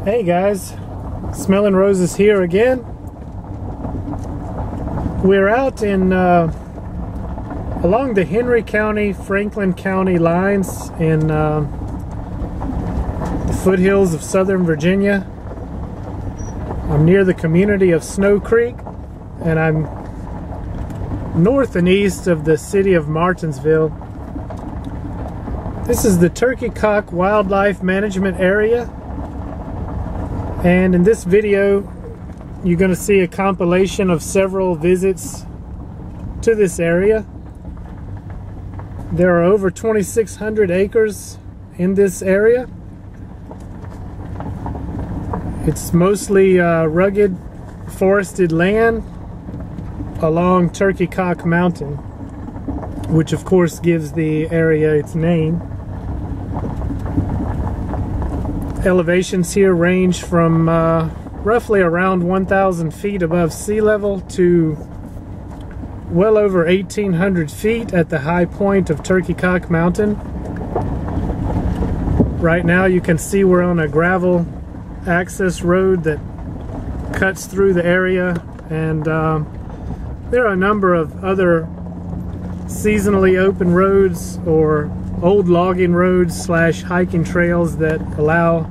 Hey guys, Smelling Roses here again. We're out in along the Henry County, Franklin County lines in the foothills of Southern Virginia. I'm near the community of Snow Creek, and I'm north and east of the city of Martinsville. This is the Turkeycock Wildlife Management Area. And in this video, you're going to see a compilation of several visits to this area. There are over 2,600 acres in this area. It's mostly rugged forested land along Turkeycock Mountain, which of course gives the area its name. Elevations here range from roughly around 1,000 feet above sea level to well over 1,800 feet at the high point of Turkeycock Mountain. Right now you can see we're on a gravel access road that cuts through the area, and there are a number of other seasonally open roads or old logging roads slash hiking trails that allow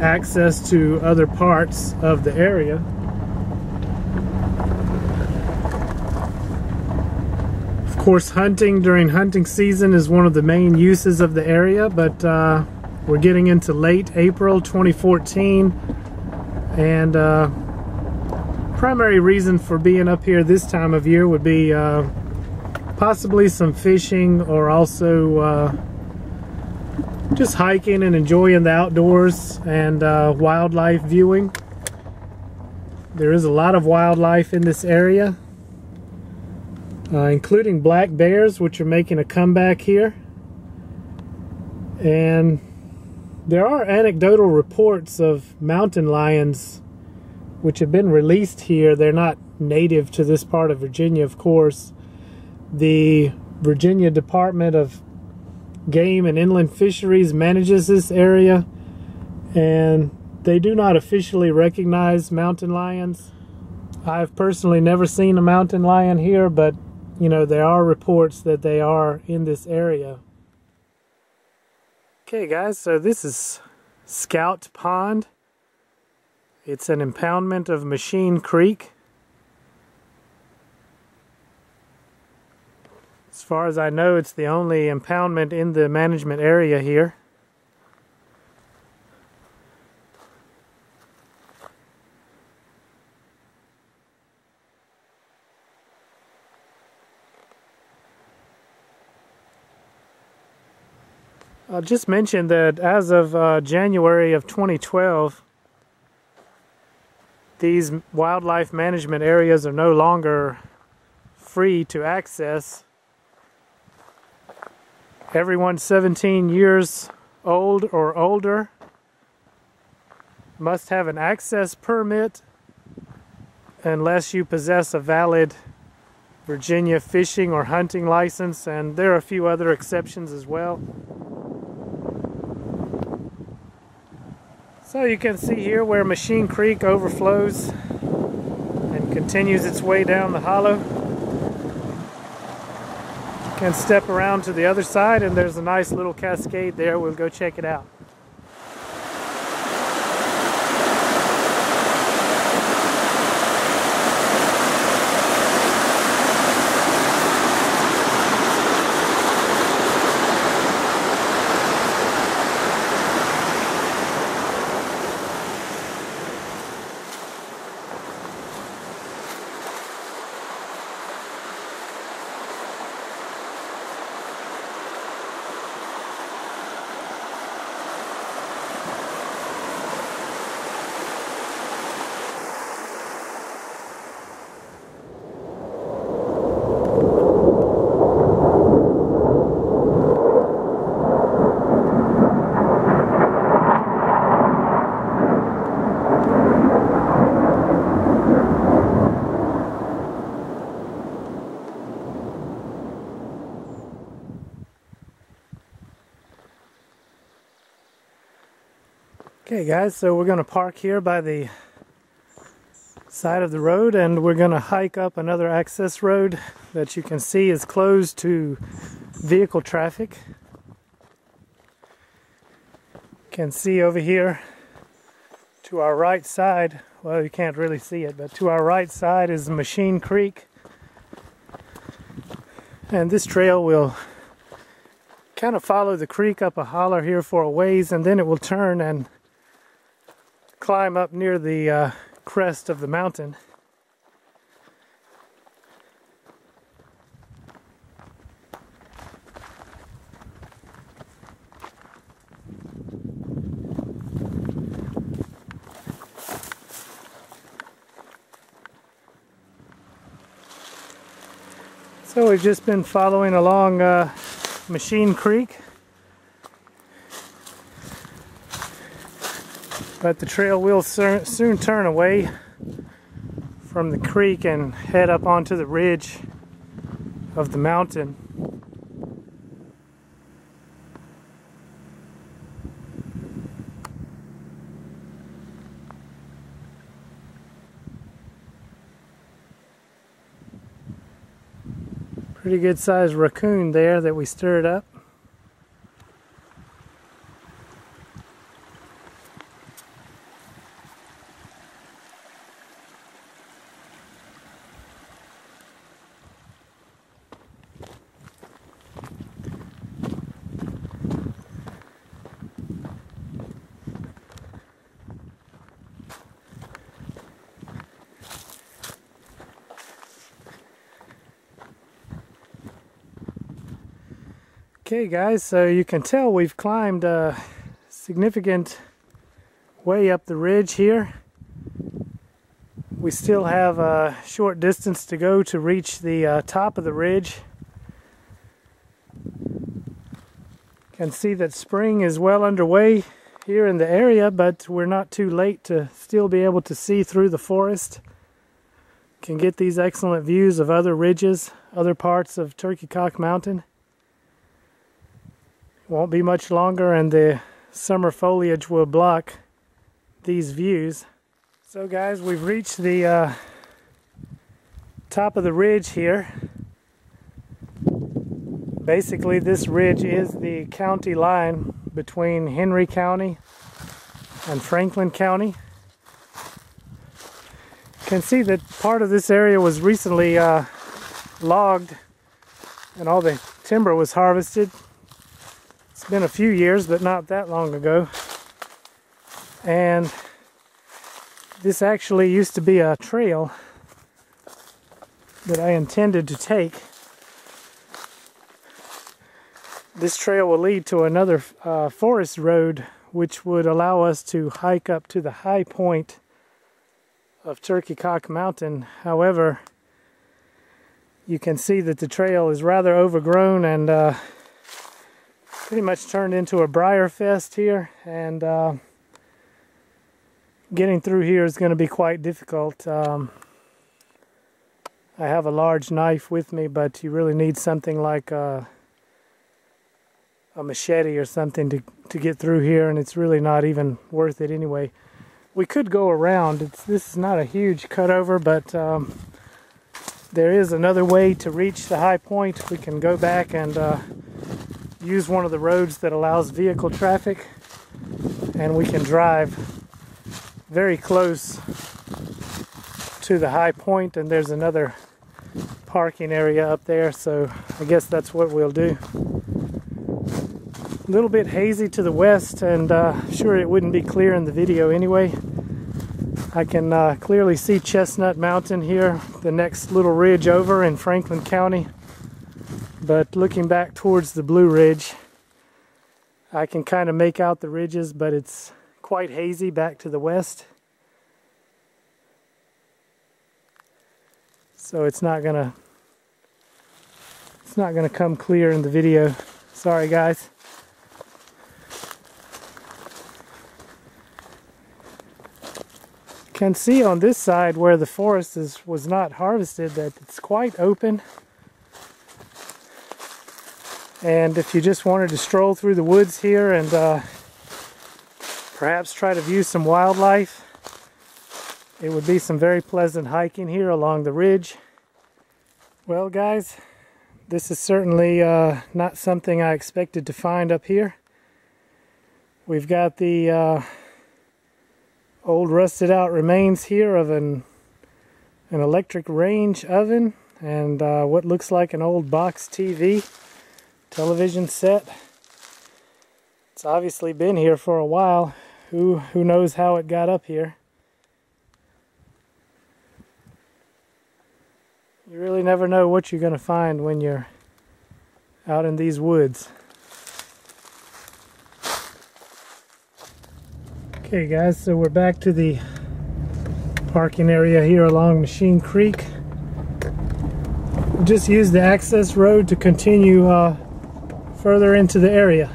access to other parts of the area. Of course, hunting during hunting season is one of the main uses of the area, but we're getting into late April 2014, and primary reason for being up here this time of year would be possibly some fishing, or also just hiking and enjoying the outdoors and wildlife viewing. There is a lot of wildlife in this area, including black bears, which are making a comeback here. And there are anecdotal reports of mountain lions which have been released here. They're not native to this part of Virginia, of course. The Virginia Department of Game and Inland Fisheries manages this area, and they do not officially recognize mountain lions. I've personally never seen a mountain lion here, but you know, there are reports that they are in this area. Okay guys, so this is Scout Pond. It's an impoundment of Machine Creek. As far as I know, it's the only impoundment in the management area here. I'll just mention that as of January of 2012, these wildlife management areas are no longer free to access. Everyone 17 years old or older must have an access permit unless you possess a valid Virginia fishing or hunting license, and there are a few other exceptions as well. So you can see here where Machine Creek overflows and continues its way down the hollow. Can step around to the other side, and there's a nice little cascade there. We'll go check it out. Okay guys, so we're going to park here by the side of the road and we're going to hike up another access road that you can see is closed to vehicle traffic. You can see over here to our right side, well you can't really see it, but to our right side is Machine Creek. And this trail will kind of follow the creek up a holler here for a ways, and then it will turn and climb up near the crest of the mountain. So we've just been following along Machine Creek, but the trail will soon turn away from the creek and head up onto the ridge of the mountain. Pretty good sized raccoon there that we stirred up. Okay guys, so you can tell we've climbed a significant way up the ridge here. We still have a short distance to go to reach the top of the ridge. You can see that spring is well underway here in the area, but we're not too late to still be able to see through the forest. Can get these excellent views of other ridges, other parts of Turkeycock Mountain. Won't be much longer and the summer foliage will block these views. So guys, we've reached the top of the ridge here. Basically this ridge is the county line between Henry County and Franklin County. You can see that part of this area was recently logged and all the timber was harvested. It's been a few years, but not that long ago. And this actually used to be a trail that I intended to take. This trail will lead to another forest road, which would allow us to hike up to the high point of Turkeycock Mountain. However, you can see that the trail is rather overgrown and pretty much turned into a briar fest here, and getting through here is going to be quite difficult. I have a large knife with me, but you really need something like a machete or something to get through here, and it's really not even worth it anyway. We could go around. This is not a huge cutover, but there is another way to reach the high point. We can go back and use one of the roads that allows vehicle traffic, and we can drive very close to the high point, and there's another parking area up there, so I guess that's what we'll do. A little bit hazy to the west, and sure it wouldn't be clear in the video anyway. I can clearly see Chestnut Mountain here, the next little ridge over in Franklin County. But looking back towards the Blue Ridge, I can kind of make out the ridges, but it's quite hazy back to the west. So it's not gonna come clear in the video. Sorry guys. You can see on this side where the forest was not harvested that it's quite open. And if you just wanted to stroll through the woods here and perhaps try to view some wildlife. It would be some very pleasant hiking here along the ridge. Well guys, this is certainly not something I expected to find up here. We've got the old rusted out remains here of an electric range oven and what looks like an old box television set. It's obviously been here for a while. Who knows how it got up here? You really never know what you're going to find when you're out in these woods. Okay guys, so we're back to the parking area here along Machine Creek. We'll just use the access road to continue further into the area.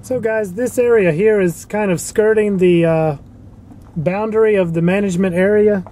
So guys, this area here is kind of skirting the boundary of the management area.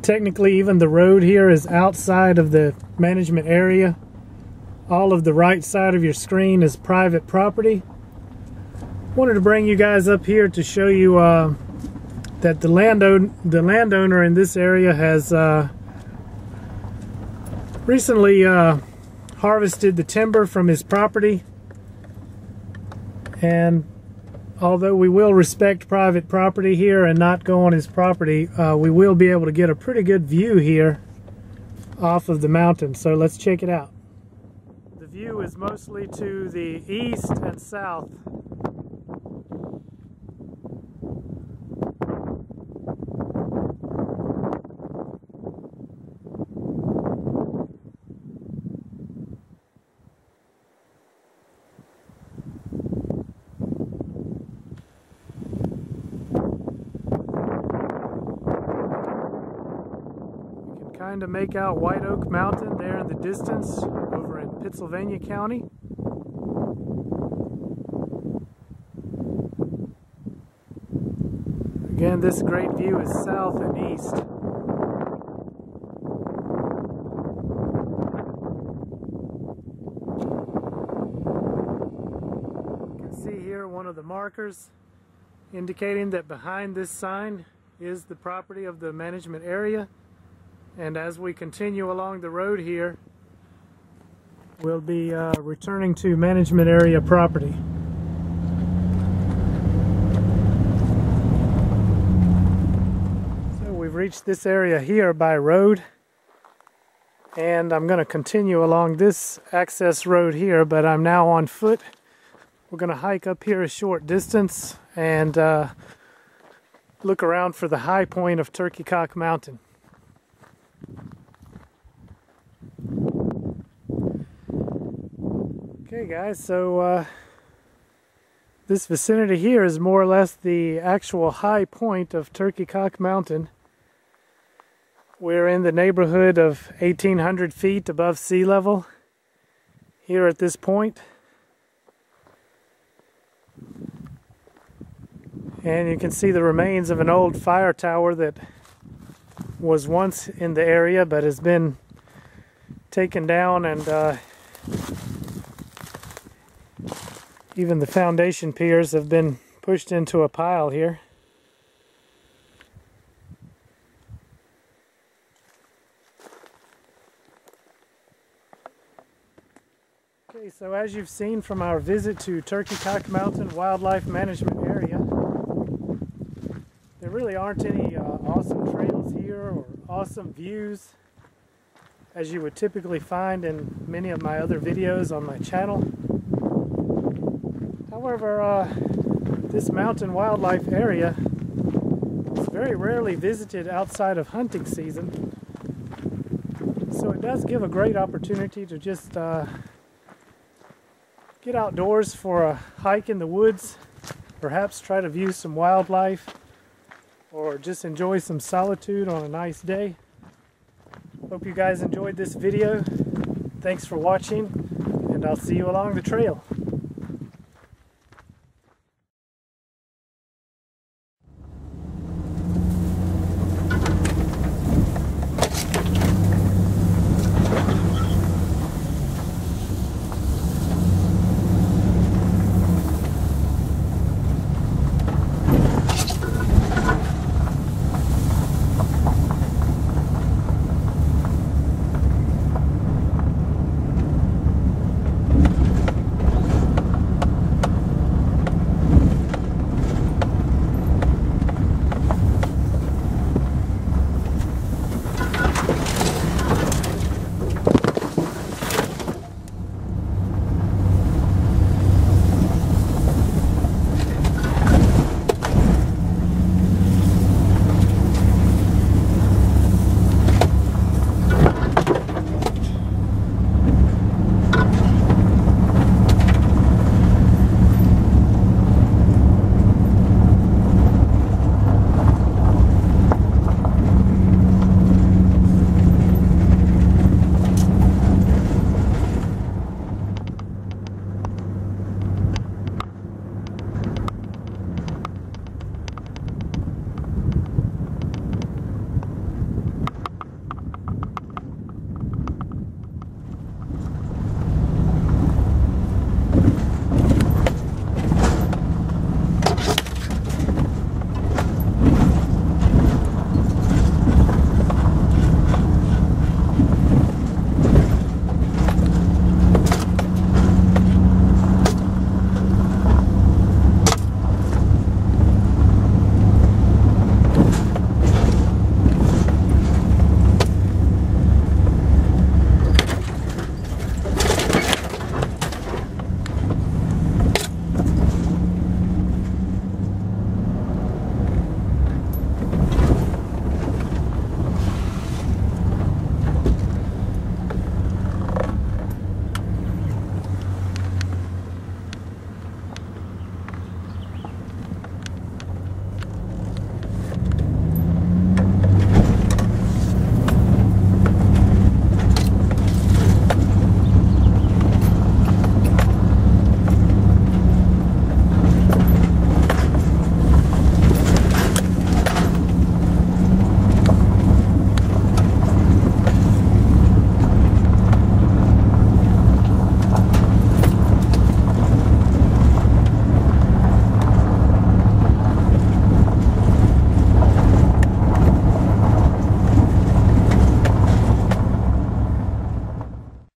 Technically, even the road here is outside of the management area. All of the right side of your screen is private property. Wanted to bring you guys up here to show you that the landowner in this area has recently harvested the timber from his property. And although we will respect private property here and not go on his property, we will be able to get a pretty good view here off of the mountain. So let's check it out. The view is mostly to the east and south. Kind of make out White Oak Mountain there in the distance over in Pittsylvania County. Again, this great view is south and east. You can see here one of the markers indicating that behind this sign is the property of the management area. And as we continue along the road here, we'll be returning to management area property. So we've reached this area here by road, and I'm going to continue along this access road here, but I'm now on foot. We're going to hike up here a short distance and look around for the high point of Turkeycock Mountain. Okay guys, so this vicinity here is more or less the actual high point of Turkeycock Mountain. We're in the neighborhood of 1,800 feet above sea level here at this point. And you can see the remains of an old fire tower that was once in the area but has been taken down, and even the foundation piers have been pushed into a pile here. Okay, so as you've seen from our visit to Turkeycock Mountain Wildlife Management Area, there really aren't any awesome trails here or awesome views as you would typically find in many of my other videos on my channel. However, this mountain wildlife area is very very rarely visited outside of hunting season. So it does give a great opportunity to just get outdoors for a hike in the woods, perhaps try to view some wildlife, or just enjoy some solitude on a nice day. Hope you guys enjoyed this video. Thanks for watching, and I'll see you along the trail.